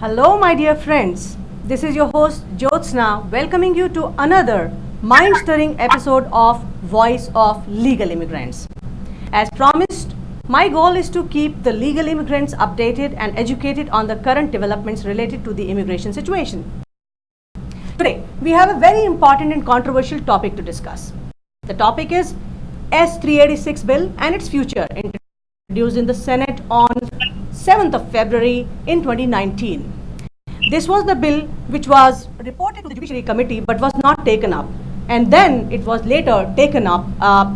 Hello, my dear friends. This is your host Jyotsna, welcoming you to another mind-stirring episode of Voice of Legal Immigrants. As promised, my goal is to keep the legal immigrants updated and educated on the current developments related to the immigration situation. Today, we have a very important and controversial topic to discuss. The topic is S386 bill and its future, introduced in the Senate on 7th of February in 2019. This was the bill which was reported to the Judiciary Committee but was not taken up. And then it was later taken up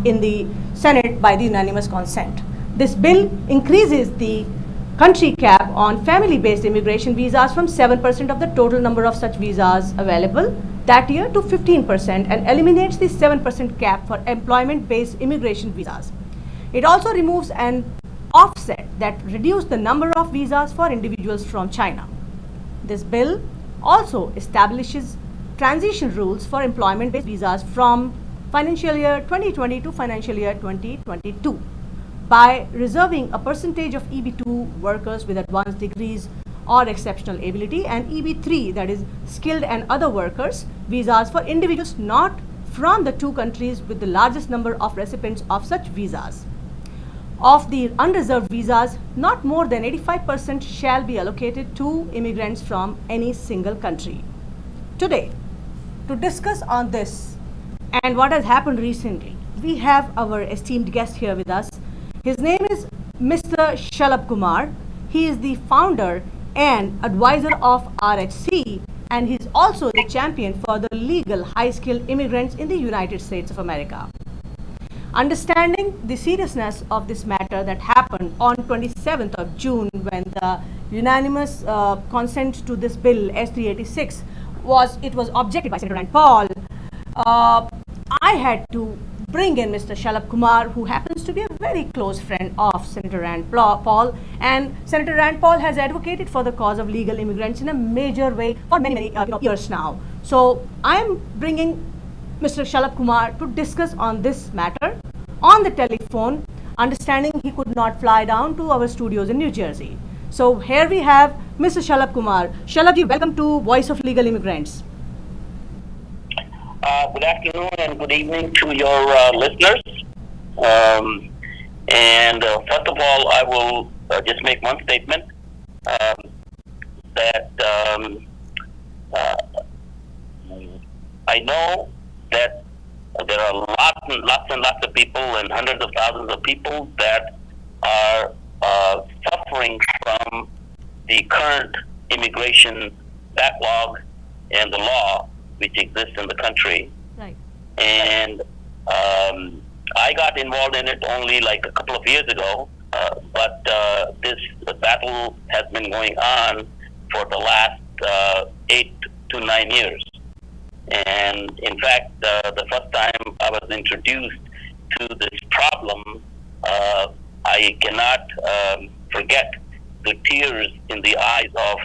in the Senate by the unanimous consent. This bill increases the country cap on family-based immigration visas from 7% of the total number of such visas available that year to 15% and eliminates the 7% cap for employment-based immigration visas. It also removes an offset that reduced the number of visas for individuals from China. This bill also establishes transition rules for employment-based visas from financial year 2020 to financial year 2022 by reserving a percentage of EB2 workers with advanced degrees or exceptional ability and EB3, that is skilled and other workers, visas for individuals not from the two countries with the largest number of recipients of such visas. Of the unreserved visas, not more than 85% shall be allocated to immigrants from any single country. Today, to discuss on this and what has happened recently, we have our esteemed guest here with us. His name is Mr. Shalabh Kumar. He is the founder and advisor of RHC, and he's also the champion for the legal high-skilled immigrants in the United States of America. Understanding the seriousness of this matter that happened on 27th of June when the unanimous consent to this bill S386 was objected by Senator Rand Paul, I had to bring in Mr. Shalabh Kumar, who happens to be a very close friend of Senator Rand Paul, and Senator Rand Paul has advocated for the cause of legal immigrants in a major way for many years now. So I am bringing Mr. Shalabh Kumar to discuss on this matter on the telephone, understanding he could not fly down to our studios in New Jersey. So here we have Mr. Shalabh Kumar. Shalabh, welcome to Voice of Legal Immigrants. Good afternoon and good evening to your listeners. First of all, I will just make one statement that I know that there are lots and lots of people and hundreds of thousands of people that are suffering from the current immigration backlog and the law which exists in the country. Right. And I got involved in it only like a couple of years ago, but this battle has been going on for the last 8 to 9 years. And in fact, the first time I was introduced to this problem, I cannot forget the tears in the eyes of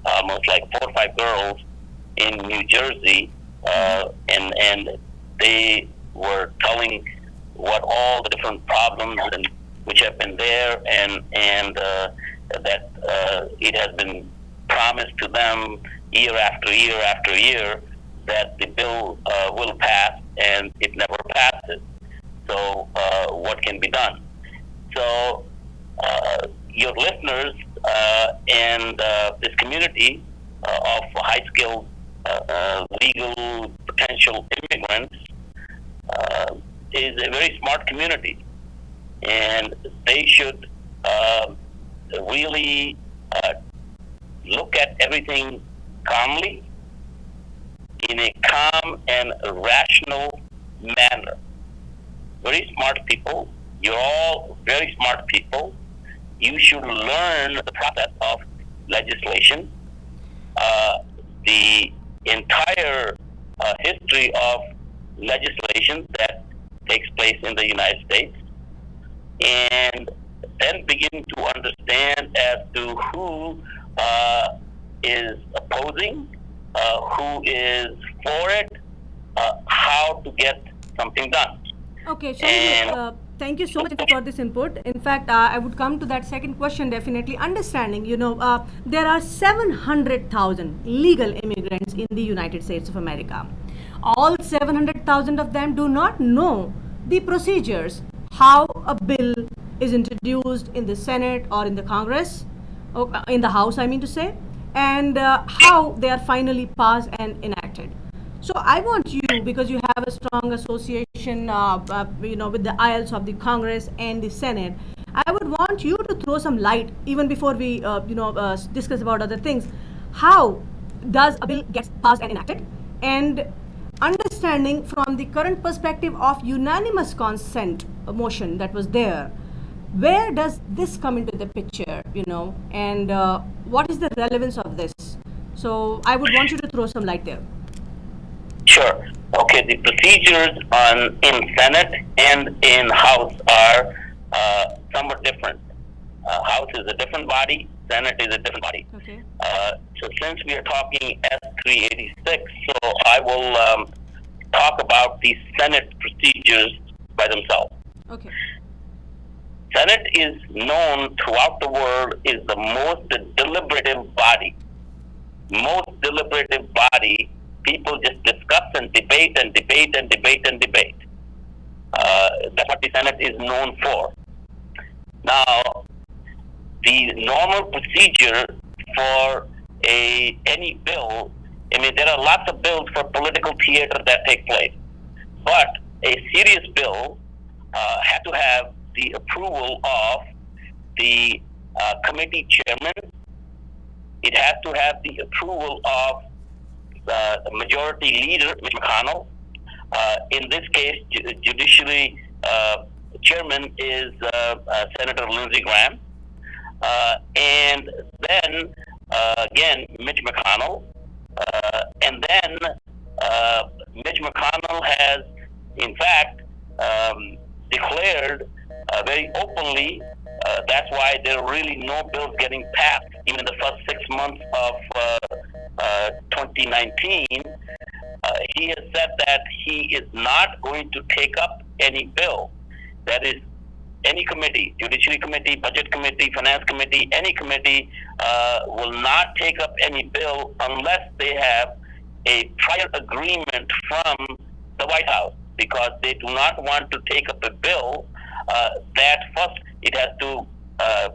almost like 4 or 5 girls in New Jersey, and they were telling what all the different problems and which have been there, and that it has been promised to them year after year after year that the bill will pass, and it never passes. So what can be done? So your listeners and this community of high-skilled legal potential immigrants is a very smart community, and they should really look at everything calmly, in a calm and rational manner. Very smart people. You're all very smart people. You should learn the process of legislation, the entire history of legislation that takes place in the United States, and then begin to understand as to who is opposing, who is for it, how to get something done. Okay, Thank you so much for this input. In fact, I would come to that second question definitely. Understanding, there are 700,000 legal immigrants in the United States of America. All 700,000 of them do not know the procedures, how a bill is introduced in the Senate or in the Congress, or in the House, I mean to say, and how they are finally passed and enacted. So I want you, because you have a strong association, with the aisles of the Congress and the Senate. I would want you to throw some light, even before we, discuss about other things. How does a bill get passed and enacted? And understanding from the current perspective of unanimous consent motion that was there, where does this come into the picture? And what is the relevance of this? So I would want you to throw some light there. Sure. Okay, the procedures in Senate and in House are somewhat different. House is a different body, Senate is a different body. Okay. So since we are talking S386, so I will talk about the Senate procedures by themselves. Okay. Senate is known throughout the world is the most deliberative body. Most deliberative body. People just discuss and debate and debate and debate and debate. That's what the Senate is known for. Now, the normal procedure for any bill, I mean, there are lots of bills for political theater that take place, but a serious bill has to have the approval of the committee chairman. It has to have the approval of the majority leader, Mitch McConnell. In this case, Judiciary Chairman is Senator Lindsey Graham. And then, again, Mitch McConnell. And then Mitch McConnell has, in fact, declared very openly that's why there are really no bills getting passed. Even in the first 6 months of 2019, he has said that he is not going to take up any bill. That is, any committee, Judiciary Committee, Budget Committee, Finance Committee, any committee will not take up any bill unless they have a prior agreement from the White House, because they do not want to take up a bill that first it has to,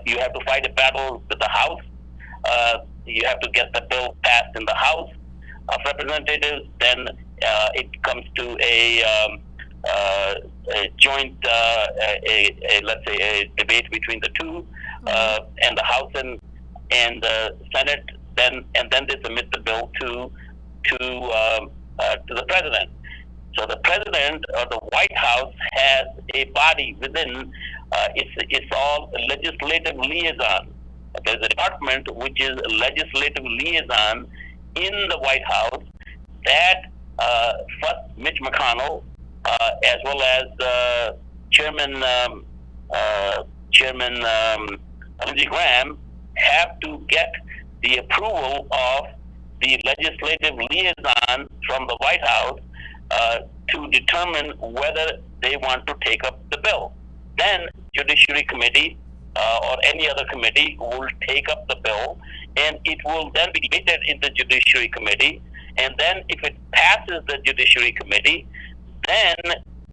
you have to fight a battle with the House. You have to get the bill passed in the House of Representatives. Then it comes to a joint, let's say, a debate between the two, and the House and the Senate. Then they submit the bill to the president. So the president or the White House has a body within. It's all legislative liaison. There's a department which is a legislative liaison in the White House that first Mitch McConnell, as well as Chairman Lindsey Graham, have to get the approval of the legislative liaison from the White House to determine whether they want to take up the bill. Then Judiciary Committee or any other committee will take up the bill, and it will then be debated in the Judiciary Committee. And then if it passes the Judiciary Committee, then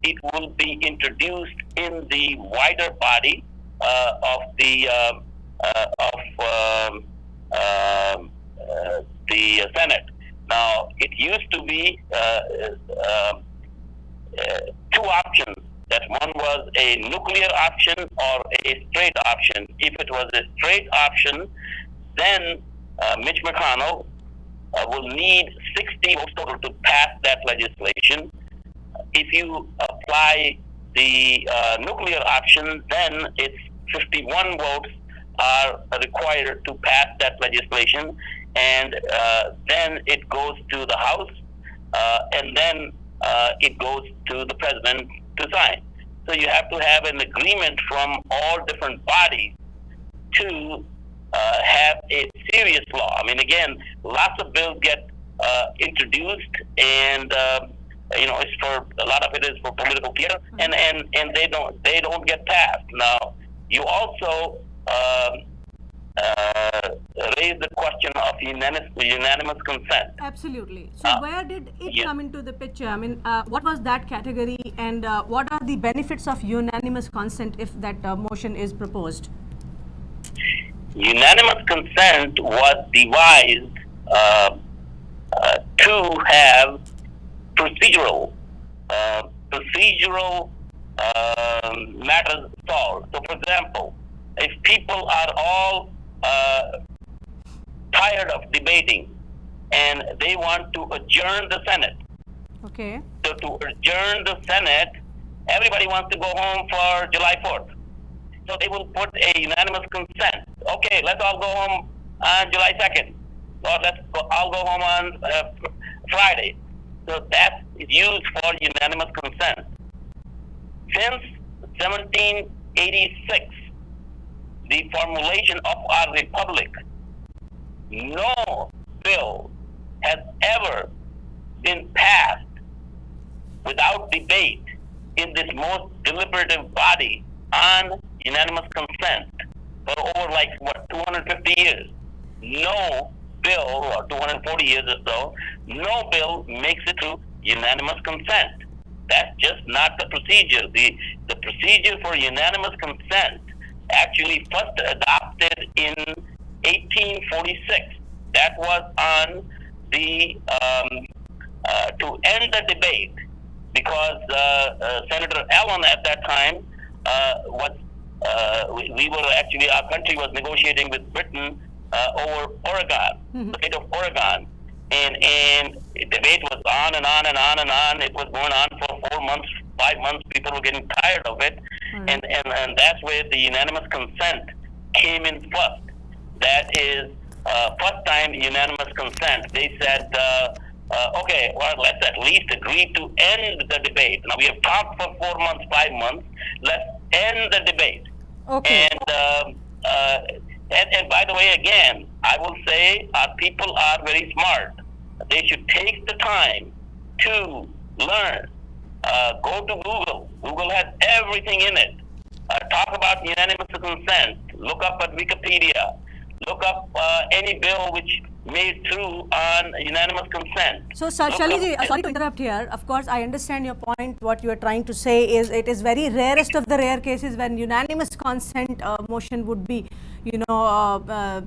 it will be introduced in the wider body of the Senate. Now, it used to be two options. That one was a nuclear option or a straight option. If it was a straight option, then Mitch McConnell will need 60 votes total to pass that legislation. If you apply the nuclear option, then it's 51 votes are required to pass that legislation, and then it goes to the House, and then it goes to the president to sign. So you have to have an agreement from all different bodies to have a serious law. I mean, again, lots of bills get introduced, and it's for a lot of it is for political theater, and they don't get passed. Now, you also raise the question of unanimous consent. Absolutely. So where did it come into the picture? I mean, what was that category, and what are the benefits of unanimous consent if that motion is proposed? Unanimous consent was devised to have procedural matters solved. So, for example, if people are all tired of debating and they want to adjourn the Senate. Okay. So to adjourn the Senate, everybody wants to go home for July 4th. So they will put a unanimous consent. Okay, let's all go home on July 2nd. Or I'll go home on Friday. So that's used for unanimous consent. Since 1786, the formulation of our republic, no bill has ever been passed without debate in this most deliberative body on unanimous consent for over 250 years. No bill, or 240 years or so, no bill makes it to unanimous consent. That's just not the procedure. The procedure for unanimous consent actually first adopted in 1846. That was on the to end the debate, because Senator Allen at that time our country was negotiating with Britain over Oregon, the state of Oregon, and debate was on and on and on and on. It was going on for 4 months, 5 months. People were getting tired of it, and that's where the unanimous consent came in first. That is first time unanimous consent. They said, okay, well, let's at least agree to end the debate. Now, we have talked for 4 months, 5 months. Let's end the debate. Okay. And by the way, again, I will say our people are very smart. They should take the time to learn. Go to Google. Google has everything in it. Talk about unanimous consent. Look up at Wikipedia. Look up any bill which made through on unanimous consent. So, Shaliji, sorry to interrupt here. Of course, I understand your point. What you are trying to say is it is very rarest of the rare cases when unanimous consent motion would be,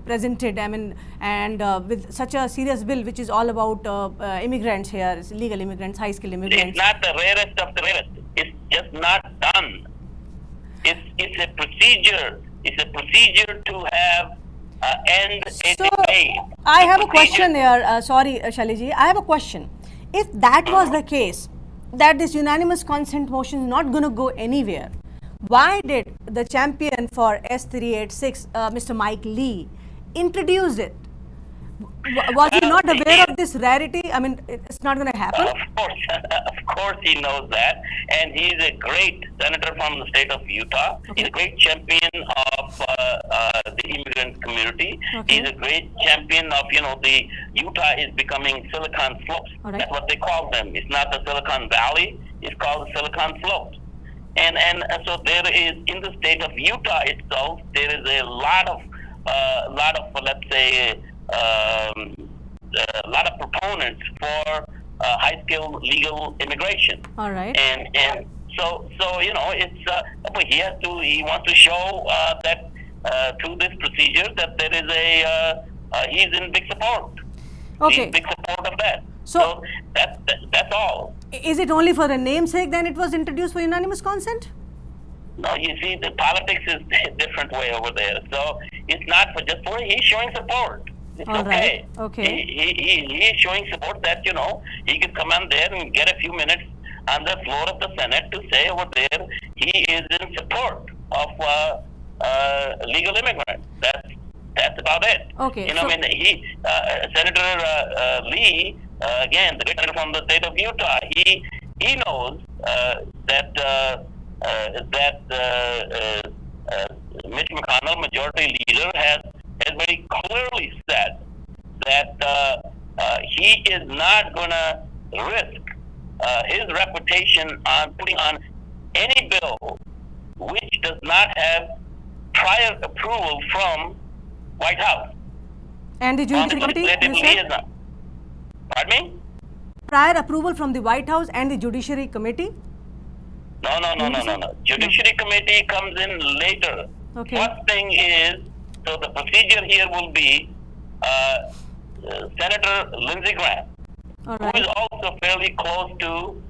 presented. I mean, and with such a serious bill, which is all about immigrants here, legal immigrants, high-skilled immigrants. It's not the rarest of the rarest. It's just not done. It's a procedure. It's a procedure to have end a debate. I have a question here. Sorry, Shaliji. I have a question. If that was the case, that this unanimous consent motion is not going to go anywhere, why did the champion for S386, Mr. Mike Lee, introduce it? Was he not aware of this rarity? I mean, it's not going to happen? Of course he knows that. And he's a great senator from the state of Utah. Okay. He's a great champion of the immigrant community. Okay. He's a great champion of, the Utah is becoming Silicon Slopes. Right. That's what they call them. It's not the Silicon Valley. It's called the Silicon Slopes. And so there is, in the state of Utah itself, there is a lot of let's say, a lot of proponents for high-skilled legal immigration. All right. And so it's but he wants to show that through this procedure that there is he's in big support. Okay. He's big support of that. So that's all. Is it only for the namesake then it was introduced for unanimous consent? No, you see, the politics is a different way over there. So it's not he's showing support. It's all okay. Right. Okay. He's showing support that, he could come on there and get a few minutes on the floor of the Senate to say over there he is in support of legal immigrants. That's about it. Okay. Senator Lee, again, the senator from the state of Utah, he knows that Mitch McConnell, majority leader, has very clearly said that he is not going to risk his reputation on putting on any bill which does not have prior approval from White House. And the Judiciary Committee, you said? Pardon me? Prior approval from the White House and the Judiciary Committee? No. Judiciary Committee comes in later. Okay. First thing is, so the procedure here will be Senator Lindsey Graham, All who right. is also fairly close to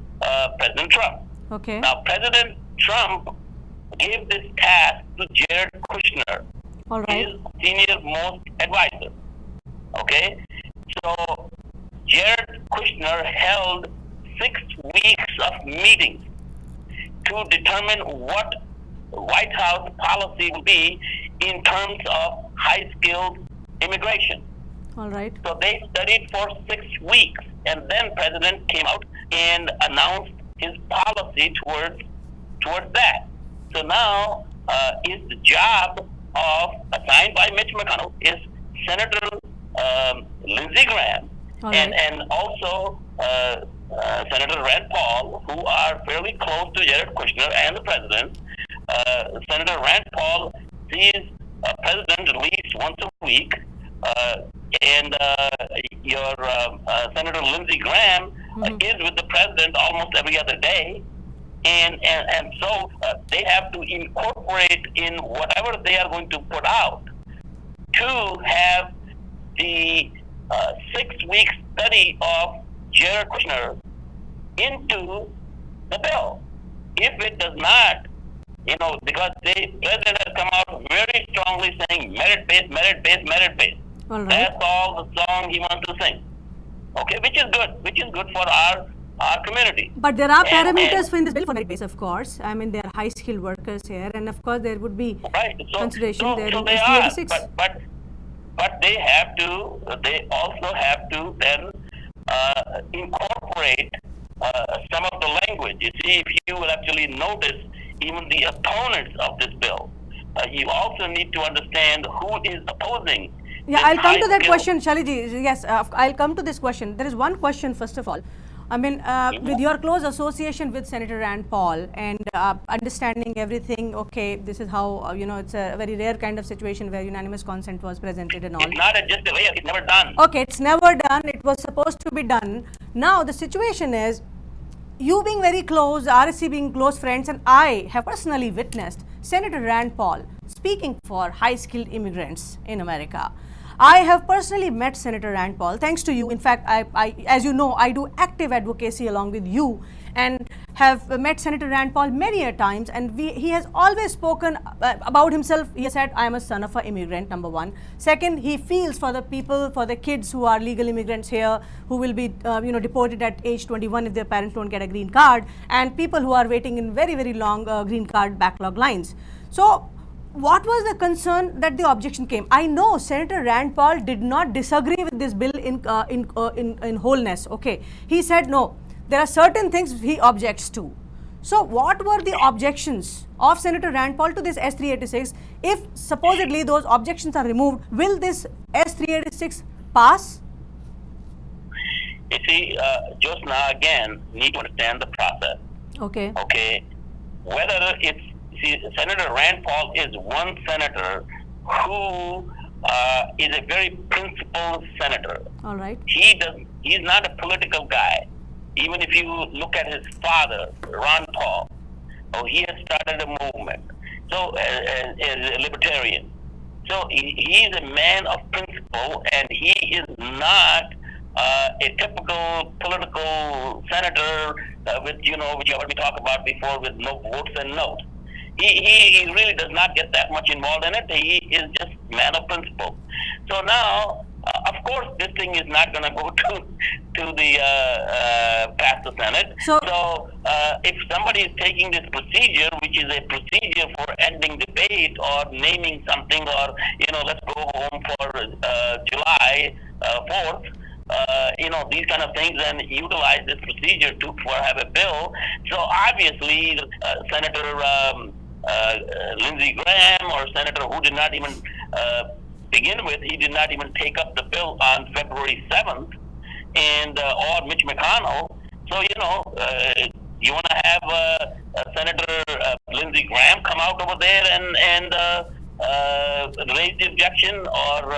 President Trump. Okay. Now, President Trump gave this task to Jared Kushner, All right. his senior most advisor. Okay? So, Jared Kushner held 6 weeks of meetings to determine what White House policy will be in terms of high-skilled immigration. All right. So they studied for 6 weeks, and then President came out and announced his policy towards that. So now is the job assigned by Mitch McConnell is Senator Lindsey Graham and also Senator Rand Paul, who are fairly close to Jared Kushner and the president. Senator Rand Paul sees President at least once a week, and your Senator Lindsey Graham is with the president almost every other day. And so they have to incorporate in whatever they are going to put out to have the 6-week study of Jared Kushner into the bill. If it does not, because the president has come out very strongly saying merit-based, merit-based, merit-based. All right. That's all the song he wants to sing. Okay, which is good for our community. But there are parameters for in this bill for merit-based, of course. I mean, there are high-skilled workers here, and of course there would be consideration there in they ST86. are, but they also have to then incorporate some of the language. You see, if you will actually notice, even the opponents of this bill, you also need to understand who is opposing. Yeah, I'll come to that question, Shaliji. Yes, I'll come to this question. There is one question, first of all. I mean, with your close association with Senator Rand Paul and understanding everything, okay, this is how, it's a very rare kind of situation where unanimous consent was presented and all. It's not just a way, it's never done. Okay, it's never done. It was supposed to be done. Now, the situation is, you being very close, RSC being close friends, and I have personally witnessed Senator Rand Paul speaking for high-skilled immigrants in America. I have personally met Senator Rand Paul, thanks to you. In fact, I as you know, I do active advocacy along with you and have met Senator Rand Paul many a times, and he has always spoken about himself. He has said, I am a son of an immigrant, number one. Second, he feels for the people, for the kids who are legal immigrants here, who will be deported at age 21 if their parents don't get a green card, and people who are waiting in very, very long green card backlog lines. So, what was the concern that the objection came? I know Senator Rand Paul did not disagree with this bill in wholeness. Okay, he said no. There are certain things he objects to. So, what were the objections of Senator Rand Paul to this S386? If supposedly those objections are removed, will this S386 pass? You see, Josna, again, need to understand the process. Okay. Okay, whether it's Senator Rand Paul is one senator who is a very principled senator. All right. He's not a political guy. Even if you look at his father, Ron Paul, he has started a movement. So, as a libertarian. So, he's a man of principle, and he is not a typical political senator with, which you heard me talk about before, with no votes and notes. He really does not get that much involved in it. He is just man of principle. So now, of course, this thing is not going to go to the past the Senate. So if somebody is taking this procedure, which is a procedure for ending debate or naming something, or let's go home for July 4th. These kind of things, and utilize this procedure to have a bill. So obviously, Senator Lindsey Graham, or Senator who did not even begin with, he did not even take up the bill on February 7th, and or Mitch McConnell. So, you want to have Senator Lindsey Graham come out over there and raise the objection, or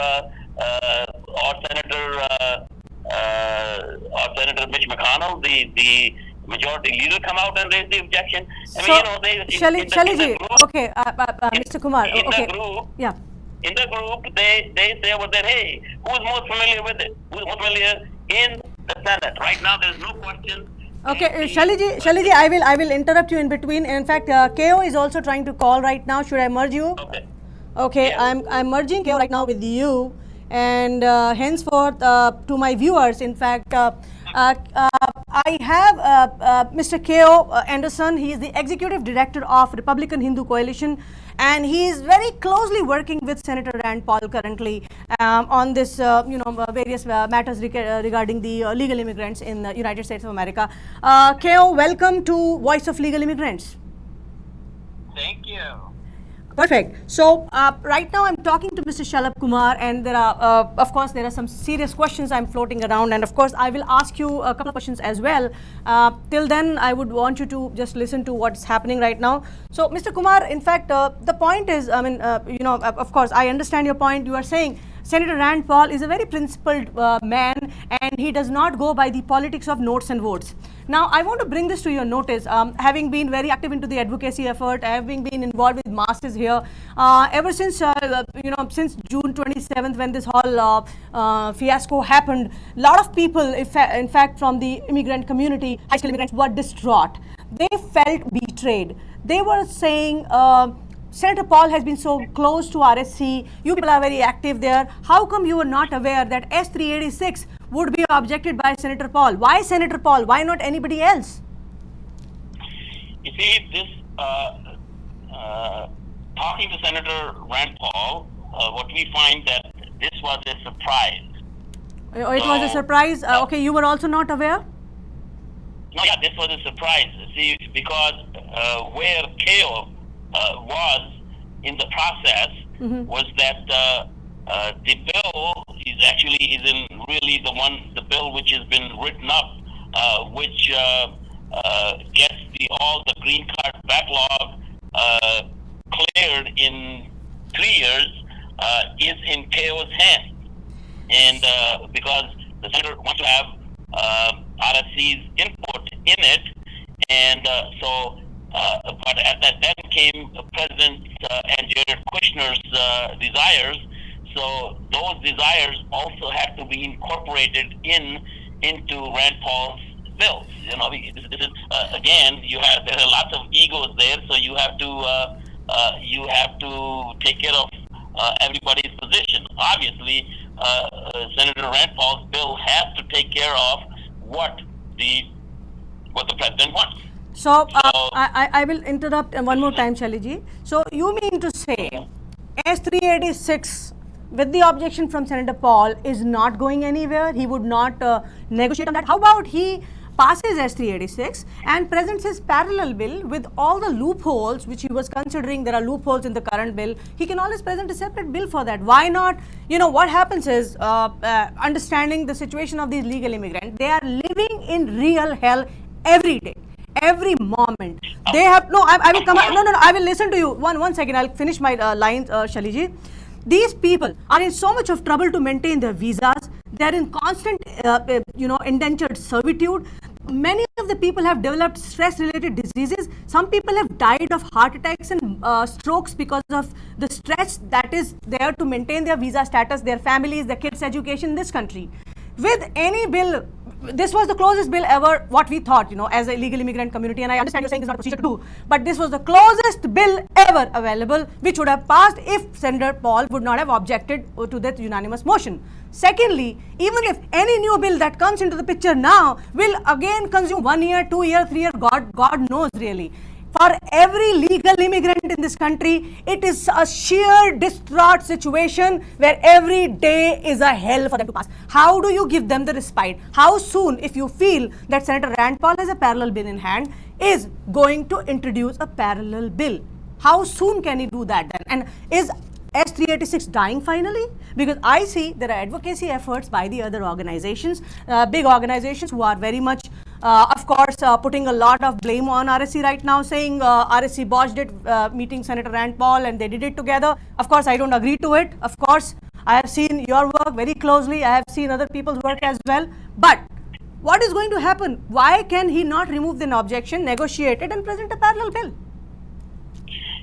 Senator Mitch McConnell, the majority leader, come out and raise the objection. Shali, okay, Mr. Kumar, in okay, the group, yeah. In the group, they say over there, hey, who's most familiar with it? Who's most familiar in the Senate? Right now, there's no question. Okay, Shaliji, I will interrupt you in between. In fact, KO is also trying to call right now. Should I merge you? Okay. Okay, Yeah. I'm merging KO right now with you, and henceforth to my viewers. In fact, I have Mr. KO Anderson. He is the executive director of Republican Hindu Coalition, and he is very closely working with Senator Rand Paul currently on this, various matters regarding the legal immigrants in the United States of America. KO, welcome to Voice of Legal Immigrants. Thank you. Perfect. So right now I'm talking to Mr. Shalabh Kumar, and there are, of course, there are some serious questions I'm floating around, and of course I will ask you a couple of questions as well. Till then, I would want you to just listen to what's happening right now. So, Mr. Kumar, in fact, the point is, of course, I understand your point. You are saying Senator Rand Paul is a very principled man, and he does not go by the politics of notes and votes. Now, I want to bring this to your notice. Having been very active into the advocacy effort, having been involved with masses here, ever since since June 27th, when this whole fiasco happened, a lot of people, in fact, from the immigrant community, high school immigrants, were distraught. They felt betrayed. They were saying, Senator Paul has been so close to RSC. You people are very active there. How come you were not aware that S386 would be objected by Senator Paul? Why Senator Paul? Why not anybody else? You see, this talking to Senator Rand Paul, what we find that this was a surprise. It was a surprise. Okay, you were also not aware? No, yeah, this was a surprise. See, because where KO was in the process was that the bill isn't really the bill which has been written up, which gets all the green card backlog cleared in 3 years, is in KO's hands. And because the senator wants to have RSC's input in it, and but at that then came President and Jared Kushner's desires. So those desires also have to be incorporated into Rand Paul's bills. This is again, there are lots of egos there, so you have to take care of everybody's position. Obviously, Senator Rand Paul's bill has to take care of what the president wants. So, I will interrupt one more time, Shaliji. So, you mean to say S386, with the objection from Senator Paul, is not going anywhere? He would not negotiate on that? How about he passes S386 and presents his parallel bill with all the loopholes which he was considering? There are loopholes in the current bill. He can always present a separate bill for that. Why not? What happens is, understanding the situation of these legal immigrants, they are living in real hell every day. Every moment they have I will come. No. I will listen to you. One second. I'll finish my lines, Shaliji. These people are in so much of trouble to maintain their visas. They are in constant, indentured servitude. Many of the people have developed stress-related diseases. Some people have died of heart attacks and strokes because of the stress that is there to maintain their visa status, their families, their kids' education in this country. With any bill, this was the closest bill ever, what we thought, as a legal immigrant community, and I understand you're saying it's not a procedure to do, but this was the closest bill ever available, which would have passed if Senator Paul would not have objected to that unanimous motion. Secondly, even if any new bill that comes into the picture now will again consume 1 year, 2 year, 3 year, God knows really. For every legal immigrant in this country, it is a sheer distraught situation where every day is a hell for them to pass. How do you give them the respite? How soon, if you feel that Senator Rand Paul has a parallel bill in hand, is going to introduce a parallel bill? How soon can he do that then? And is S386 dying finally? Because I see there are advocacy efforts by the other organizations, big organizations who are very much of course, putting a lot of blame on RSC right now, saying RSC botched it, meeting Senator Rand Paul, and they did it together. Of course, I don't agree to it. Of course, I have seen your work very closely. I have seen other people's work as well. But what is going to happen? Why can he not remove the objection, negotiate it, and present a parallel bill?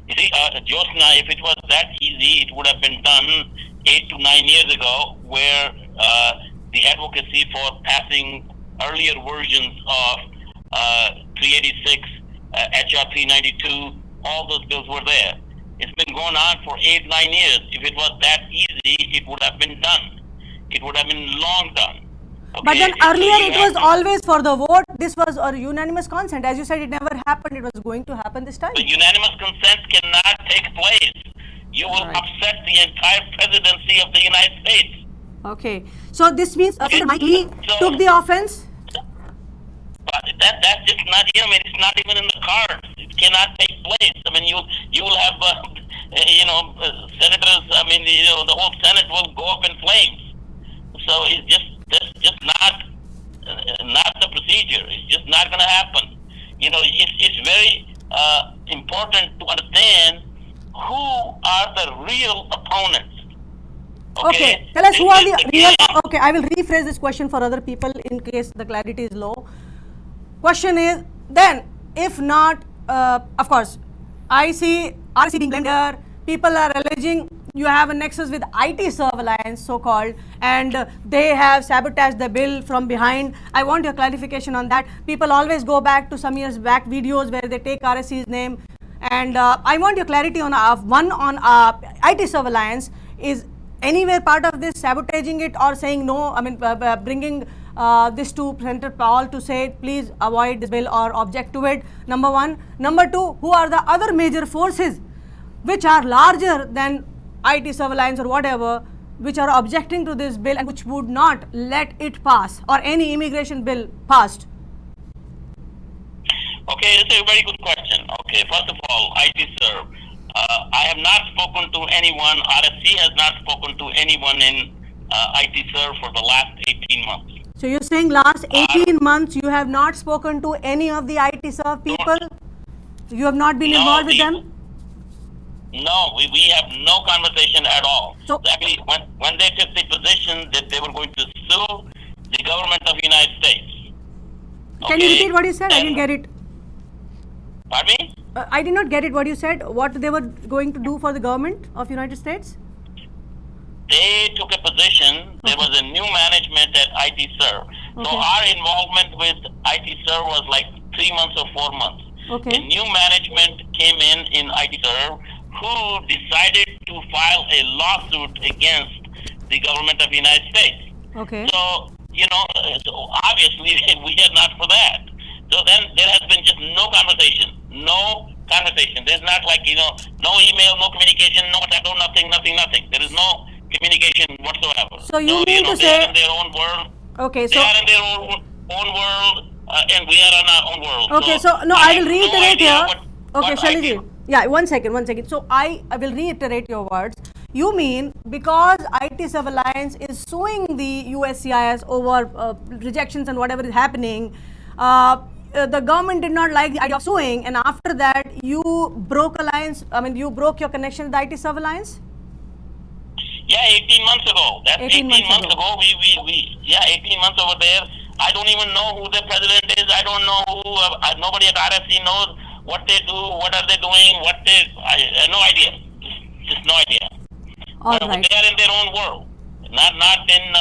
You see, Jyotsna, if it was that easy, it would have been done 8 to 9 years ago, where the advocacy for passing earlier versions of 386, HR 392, all those bills were there. It's been going on for 8, 9 years. If it was that easy, it would have been done. It would have been long done. Okay? But then earlier it was always for the vote. This was a unanimous consent. As you said, it never happened. It was going to happen this time. The unanimous consent cannot take place. You will upset the entire presidency of the United States. Okay. So this means Mike Lee took the offense? But that's just not, it's not even in the cards. It cannot take place. I mean, you will have, senators, the whole Senate will go up in flames. So it's just not the procedure. It's just not going to happen. It's very important to understand who are the real opponents. Okay, tell us who are the real. Okay, I will rephrase this question for other people in case the clarity is low. Question is, then, if not, of course, I see RC being blamed here. People are alleging you have a nexus with IT Serve Alliance, so-called, and they have sabotaged the bill from behind. I want your clarification on that. People always go back to some years back videos where they take RSC's name, and I want your clarity on one on IT Serve Alliance. Is anywhere part of this sabotaging it or saying no? I mean, bringing this to Senator Paul to say please avoid this bill or object to it. Number one. Number two, who are the other major forces which are larger than IT Serve Alliance or whatever, which are objecting to this bill and which would not let it pass or any immigration bill passed? Okay, it's a very good question. Okay, first of all, IT Serve. I have not spoken to anyone, RSC has not spoken to anyone in IT Serve for the last 18 months. So you're saying last 18 months you have not spoken to any of the IT Serve people? You have not been involved with them? No, we have no conversation at all. So actually, when they took the position that they were going to sue the government of the United States. Can you repeat what you said? I didn't get it. Pardon me? I did not get it what you said. What they were going to do for the government of United States? They took a position. There was a new management at IT Serve. So our involvement with IT Serve was like 3 months or 4 months. Okay. A new management came in IT Serve who decided to file a lawsuit against the government of the United States. Okay. So, so obviously we are not for that. So then there has been just no conversation. No conversation. There's not like, no email, no communication, no tattoo, nothing. There is no communication whatsoever. So you mean to they say... are in their own world. Okay, they are in their own world, and we are in our own world. Okay, so no, I will reiterate here. Okay, Shaliji. Yeah, one second. So I will reiterate your words. You mean because IT Serve Alliance is suing the USCIS over rejections and whatever is happening, the government did not like the idea of suing, and after that you broke alliance. I mean, you broke your connection with the IT Serve Alliance? Yeah, 18 months ago. That's 18 months ago. We 18 months over there. I don't even know who the president is. I don't know who. Nobody at RSC knows what they do. What are they doing? I have no idea. Just no idea. All right. They are in their own world. Not in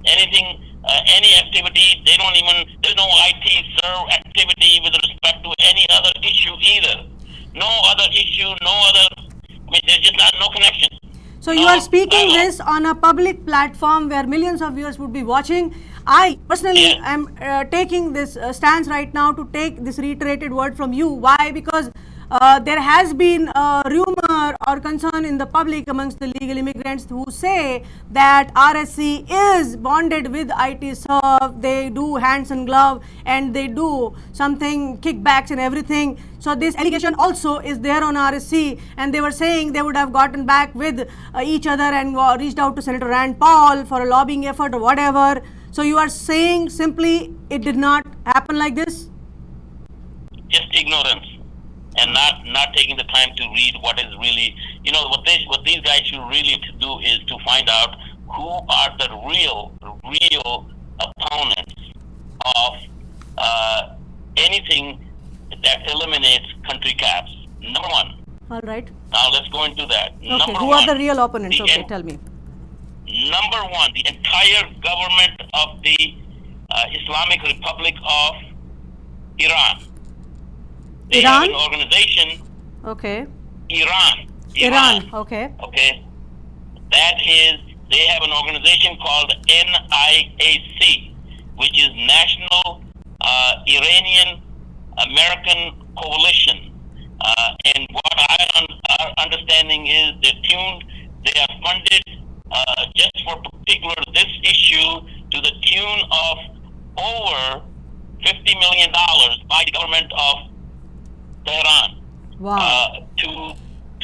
anything. Any activity. They don't even. There's no IT Serve activity with respect to any other issue either. No other issue. No other. I mean, there's just no connection. So you are speaking this on a public platform where millions of viewers would be watching. I personally am taking this stance right now to take this reiterated word from you. Why? Because there has been a rumor or concern in the public amongst the legal immigrants who say that RSC is bonded with IT Serve. They do hands and glove and they do something kickbacks and everything. So this allegation also is there on RSC, and they were saying they would have gotten back with each other and reached out to Senator Rand Paul for a lobbying effort or whatever. So you are saying simply it did not happen like this? Just ignorance and not taking the time to read what is really, what these guys should really do is to find out who are the real opponents of anything that eliminates country caps. Number one. All right. Now let's go into that. Okay. Number Who one, are the real opponents? Okay, tell me. Number one, the entire government of the Islamic Republic of Iran. They have an organization. Okay. Iran. Okay. Okay. That is, they have an organization called NIAC, which is National Iranian American Coalition. And what our understanding is they are funded just for particular this issue to the tune of over $50 million by the government of Tehran. Wow. To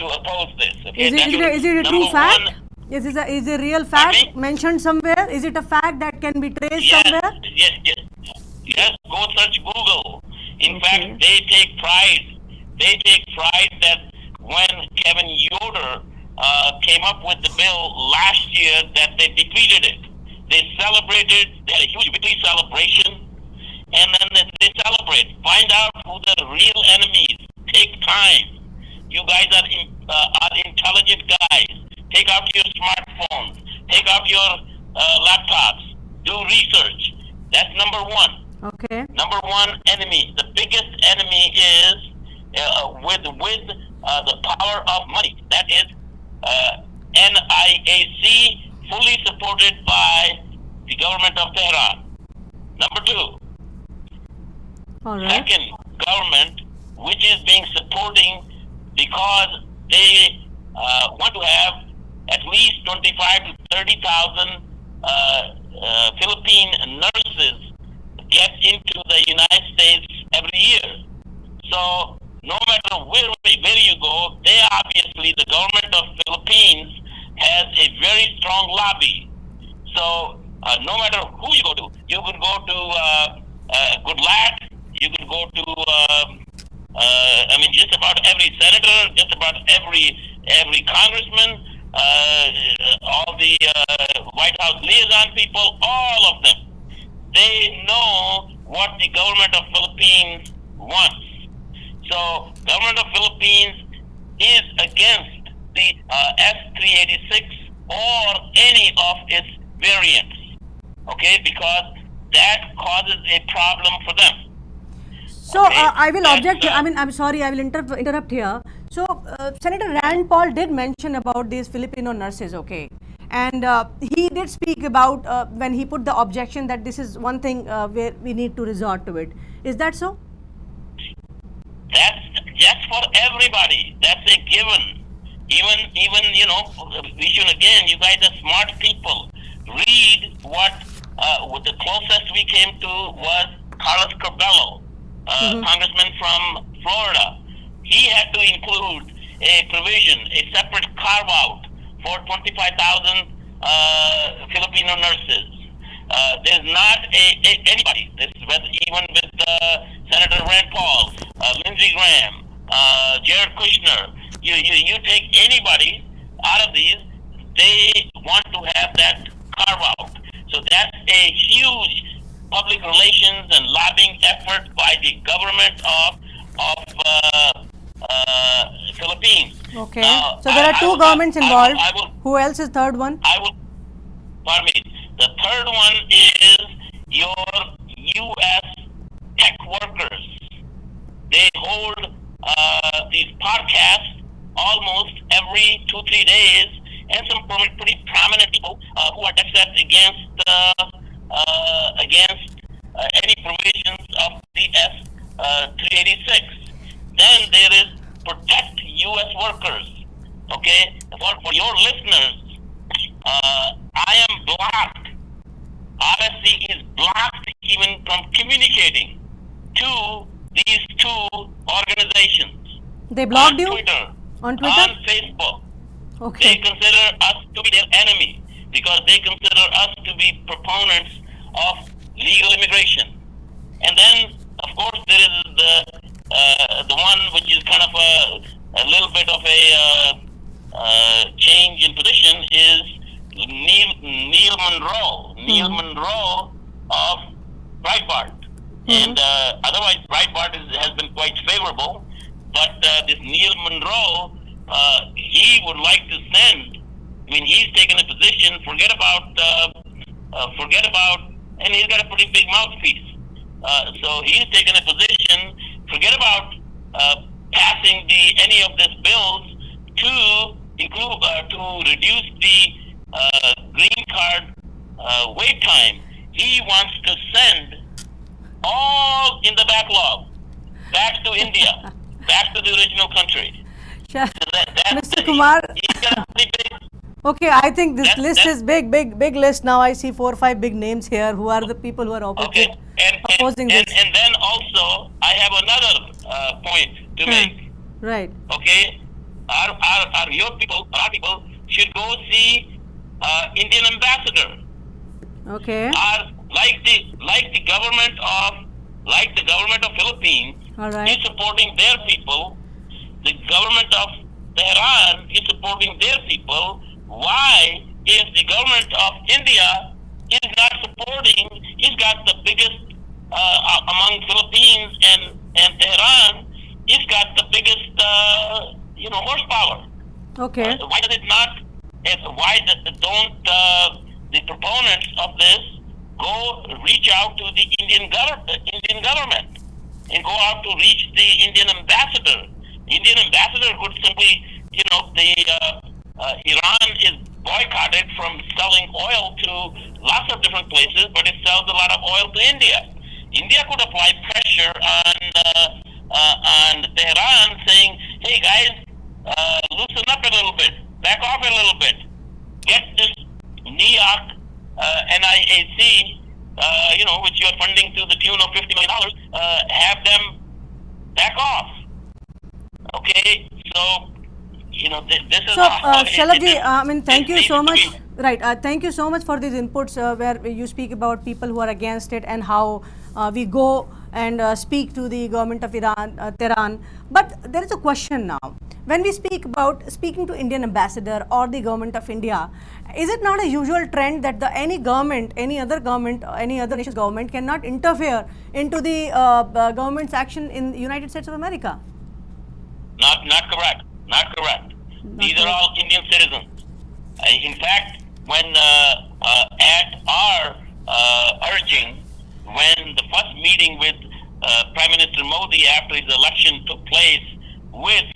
oppose this. Okay? Is it a true fact? Is it a real fact mentioned somewhere? Is it a fact that can be traced somewhere? Yes. Go search Google. In fact, they take pride. That when Kevin Yoder came up with the bill last year, that they defeated it. They celebrated. They had a huge victory celebration, and then they celebrate. Find out who the real enemies. Take time. You guys are intelligent guys. Take out your smartphones. Take out your laptops. Do research. That's number one. Okay. Number one enemy. The biggest enemy is with the power of money. That is NIAC, fully supported by the government of Tehran. Number two. All right. Second government, which is being supporting because they want to have at least 25 to 30,000 Philippine nurses get into the United States every year. So no matter where you go, they obviously, the government of Philippines has a very strong lobby. So no matter who you go to, you could go to Goodlatte, you could go to just about every senator, just about every congressman, all the White House liaison people, all of them. They know what the government of Philippines wants. So, government of Philippines is against the S-386 or any of its variants, okay? Because that causes a problem for them. So, I will object. I'm sorry, I will interrupt here. So, Senator Rand Paul did mention about these Filipino nurses, okay? And he did speak about when he put the objection that this is one thing where we need to resort to it. Is that so? That's for everybody. That's a given. Even we should, again, you guys are smart people. Read what the closest we came to was Carlos Curbelo, congressman from Florida. He had to include a provision, a separate carve-out for 25,000 Filipino nurses. There's not anybody, even with Senator Rand Paul, Lindsey Graham, Jared Kushner, you take anybody out of these, they want to have that carve-out. So that's a huge public relations and lobbying effort by the government of Philippines. Okay. Now, so there are two governments involved. Who else is third one? Pardon me. The third one is your U.S. tech workers. They hold these podcasts almost every 2-3 days, and some pretty prominent people who are upset against any provisions of the S-386. Then there is protect U.S. workers. Okay, for your listeners, I am blocked. RSC is blocked even from communicating to these two organizations. They blocked on you? Twitter, on Twitter? on Facebook. Okay. They consider us to be their enemy because they consider us to be proponents of legal immigration. And then, of course, there is the one which is kind of a little bit of a change in position is Neil Monroe. Neil Monroe of Breitbart. And otherwise, Breitbart has been quite favorable. But this Neil Monroe, he would like to send. I mean, he's taken a position. Forget about, and he's got a pretty big mouthpiece. So he's taken a position. Forget about passing any of these bills to include to reduce the green card wait time. He wants to send all in the backlog back to India, back to the original country. Sure. So Mr. Kumar. He's got a pretty big. Okay, I think this list is big list. Now I see 4 or 5 big names here. Who are the people who are opposing this? And then also, I have another point to make. Right. Okay, our people should go see Indian ambassador. Okay. Like the government of Philippines All right. is supporting their people. The government of Tehran is supporting their people. Why is the government of India is not supporting? He's got the biggest among Philippines and Tehran. He's got the biggest horsepower. Okay. Why does it not? Don't the proponents of this go reach out to the Indian government and go out to reach the Indian ambassador? The Indian ambassador could simply, Iran is boycotted from selling oil to lots of different places, but it sells a lot of oil to India. India could apply pressure on Tehran, saying, "Hey guys, loosen up a little bit, back off a little bit, get this NIAC, NIAC, which you're funding to the tune of $50 million, have them back off." Okay, so this is. So, Shalabh, thank you so much. Right, thank you so much for these inputs where you speak about people who are against it and how we go and speak to the government of Tehran. But there is a question now. When we speak about speaking to Indian ambassador or the government of India, is it not a usual trend that any government, any other nation's government cannot interfere into the government's action in the United States of America? Not correct. Not correct. These are all Indian citizens. In fact, when at our urging, when the first meeting with Prime Minister Modi after his election took place with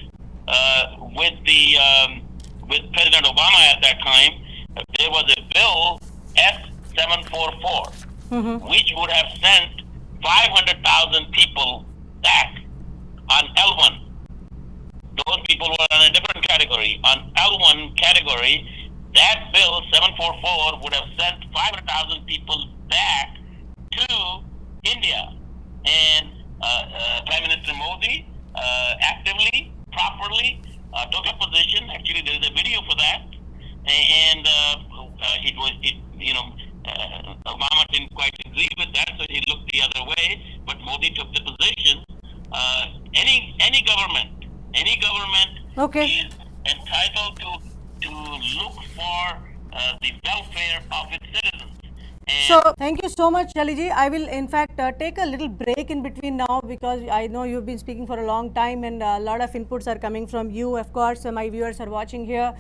President Obama at that time, there was a bill S-744, which would have sent 500,000 people back on L1. Those people were on a different category. On L1 category, that bill 744 would have sent 500,000 people back to India. And Prime Minister Modi actively, properly took a position. Actually, there is a video for that. And Obama didn't quite agree with that, so he looked the other way. But Modi took the position. Any government Okay. is entitled to look for the welfare of its citizens. So, thank you so much, Shaliji. I will, in fact, take a little break in between now because I know you've been speaking for a long time and a lot of inputs are coming from you. Of course, my viewers are watching here.